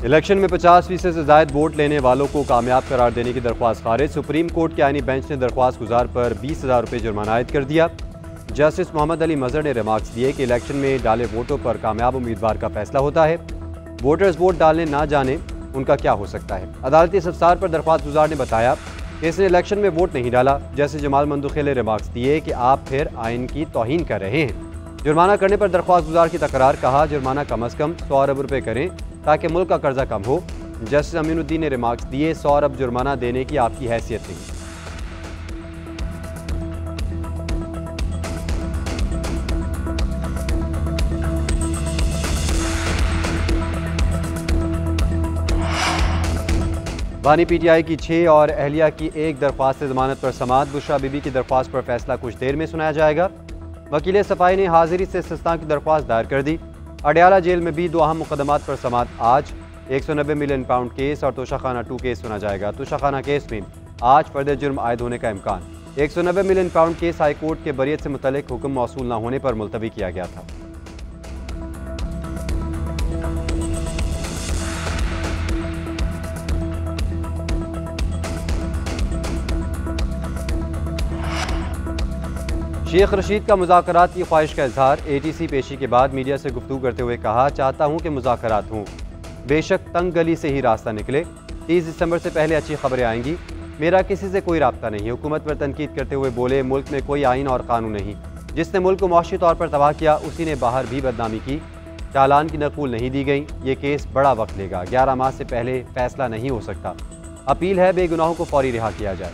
Election में 50% से ज़ायद vote लेने वालों को कामयाब करार देने की दरख्वास्त खारिज। सुप्रीम कोर्ट के आईनी बेंच ने दरख्वास्त गुजार पर 20,000 रुपये जुर्माना आयद कर दिया। जस्टिस मोहम्मद अली मजहर ने रिमार्क्स दिए कि इलेक्शन में डाले वोटों पर कामयाब उम्मीदवार का फैसला होता है। वोटर्स वोट डालने ना जाने उनका क्या हो सकता है। अदालती सफसार पर दरख्वास्त गुजार ने बताया कि इसने इलेक्शन में वोट नहीं डाला। जैसे जमाल मंदुखेल ने रिमार्क्स दिए कि आप फिर आइन की तौहीन कर रहे हैं। जुर्माना करने पर दरख्वास्त गुजार की तकरार, कहा जुर्माना कम अज़ कम 100 अरब रुपये करें ताकि मुल्क का कर्जा कम हो। जस्टिस अमीनुद्दीन ने रिमार्क्स दिए 100 अरब जुर्माना देने की आपकी हैसियत नहीं। बानी पीटीआई की 6 और अहलिया की 1 दरख्वास्त जमानत पर समाअत। बुशरा बीबी की दरख्वास्त पर फैसला कुछ देर में सुनाया जाएगा। वकील सफाई ने हाजिरी से इस्तिस्ना की दरख्वास्त दायर कर दी। अडयाला जेल में भी 2 अहम मुकदमात पर समाअत आज। 190 मिलियन पाउंड केस और तोशाखाना 2 केस सुना जाएगा। तोशाखाना केस में आज फर्द जुर्म आयद होने का इम्कान। 190 million pound case high court के बरियत से मुतल्लिक हुक्म मौसूल न होने पर मुलतवी किया गया था। शेख रशीद का मुज़ाकरात की ख्वाहिश का इजहार। ATC पेशी के बाद मीडिया से गुफ्तगू करते हुए कहा, चाहता हूँ कि मुज़ाकरात हों, बेशक तंग गली से ही रास्ता निकले। 30 दिसंबर से पहले अच्छी खबरें आएंगी। मेरा किसी से कोई राब्ता नहीं। हुकूमत पर तनकीद करते हुए बोले, मुल्क में कोई आइन और कानून नहीं। जिसने मुल्क को मुआशी तौर पर तबाह किया उसी ने बाहर भी बदनामी की। चालान की नकूल नहीं दी गई। ये केस बड़ा वक्त लेगा। 11 माह से पहले फैसला नहीं हो सकता। अपील है बेगुनाहों को फौरी रिहा किया जाए।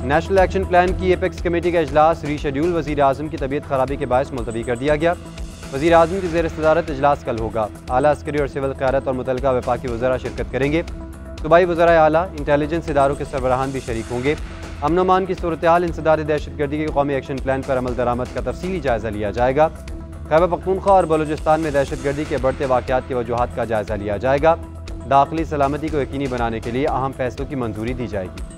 नेशनल एक्शन प्लान की एपेक्स कमेटी का इजलास रीशेड्यूल। वज़ीर आज़म की तबीयत खराबी के बायस मुलतवी कर दिया गया। वज़ीर आज़म की ज़ेर सदारत इजलास कल होगा। आला अस्करी और सिविल क़यादत और मुतल्लिका वफाकी वज़रा शिरकत करेंगे। सूबाई वज़राए आला, इंटेलिजेंस इदारों के सरबराहान भी शरीक होंगे। अमन अमान की सूरत हाल, इंसदाद दहशतगर्दी के कौमी एक्शन प्लान पर अमल दरामद का तफसीली जायज़ा लिया जाएगा। खैबर पख्तूनख्वा और बलूचिस्तान में दहशतगर्दी के बढ़ते वाक़यात की वजूहात का जायज़ा लिया जाएगा। दाखिली सलामती को यकीनी बनाने के लिए अहम फैसलों की मंजूरी दी जाएगी।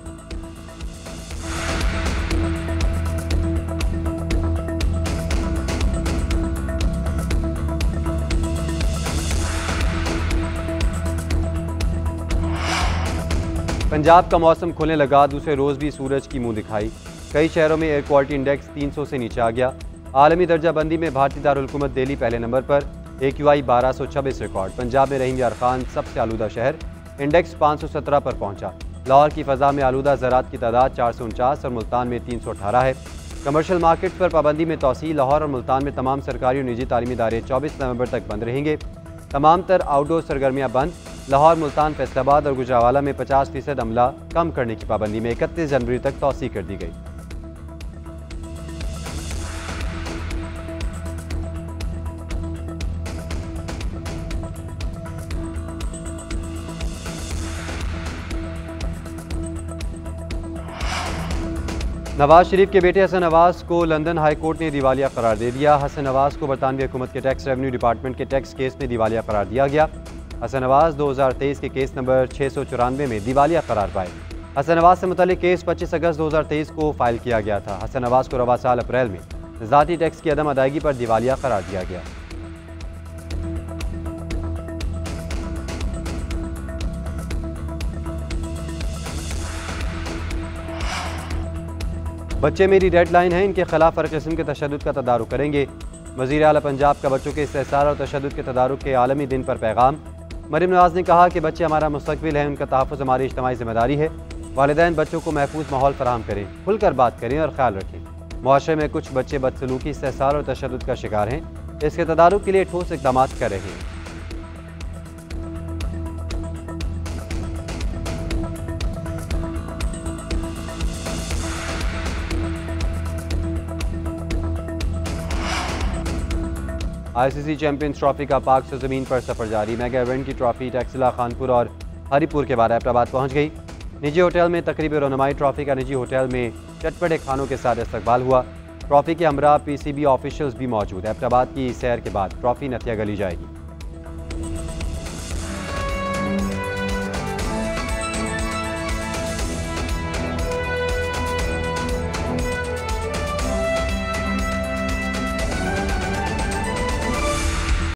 पंजाब का मौसम खुलने लगा। दूसरे रोज़ भी सूरज की मुंह दिखाई। कई शहरों में एयर क्वालिटी इंडेक्स 300 से नीचे आ गया। आलमी दर्जा बंदी में भारतीय दारुल-हुकूमत दिल्ली पहले नंबर पर। AQI 1226 record. पंजाब में रहीम यार खान सबसे आलूदा शहर। इंडेक्स 517 पर पहुंचा। लाहौर की फ़ज़ा में आलूदा ज़रात की तादाद 449 और मुल्तान में 318 है। कमर्शल मार्केट पर पाबंदी में तोसी। लाहौर और मुल्तान में तमाम सरकारी और निजी तालीमी इदारे 24 नवंबर तक बंद रहेंगे। तमाम तर आउटडोर सरगर्मियाँ बंद। लाहौर, मुल्तान, फैसलाबाद और गुजरावाला में 50% अमला कम करने की पाबंदी में 31 जनवरी तक तोसी कर दी गई। नवाज शरीफ के बेटे हसन नवाज को लंदन हाई कोर्ट ने दिवालिया करार दे दिया। हसन नवाज को बरतानवी हुकूमत के टैक्स रेवेन्यू डिपार्टमेंट के टैक्स केस में दिवालिया करार दिया गया। हसन नवाज 2023 के केस नंबर 694 में दिवालिया करार पाए। हसन नवाज से मुतल्लिक केस 25 अगस्त 2023 को फाइल किया गया था। हसन नवाज को रवा साल अप्रैल में ज़ाती टैक्स की अदम अदायगी पर दिवालिया करार दिया गया। बच्चे मेरी रेड लाइन है, इनके खिलाफ हर किस्म के तशद्दुद का तदारुक करेंगे। वज़ीर आला पंजाब का बच्चों के इस्तेहसार और तशद्दुद के तदारुक के आलमी दिन पर पैगाम। मरीम नवाज ने कहा कि बच्चे हमारा मुस्तकबिल है, उनका तहफ़्फ़ुज़ हमारी इज्तिमाई ज़िम्मेदारी है। वालिदैन बच्चों को महफूज माहौल फराहम करें, खुलकर बात करें और ख्याल रखें। मुआशरे में कुछ बच्चे बदसलूकी, इस्तेहसार और तशद्दुद का शिकार हैं। इसके तदारुक के लिए ठोस इक़दाम कर रहे हैं। ICC चैंपियंस ट्रॉफी का पाक से ज़मीन पर सफ़र जारी। मेगा इवेंट की ट्रॉफी टैक्सिला, खानपुर और हरीपुर के बाद एबटाबाद पहुँच गई। निजी होटल में तकरीब रनमाई। ट्रॉफी का निजी होटल में चटपटे खानों के साथ इस्तकबाल हुआ। ट्रॉफी के हमरा PCB ऑफिशियल्स भी मौजूद। एबटाबाद की सैर के बाद ट्रॉफी नथिया गली जाएगी।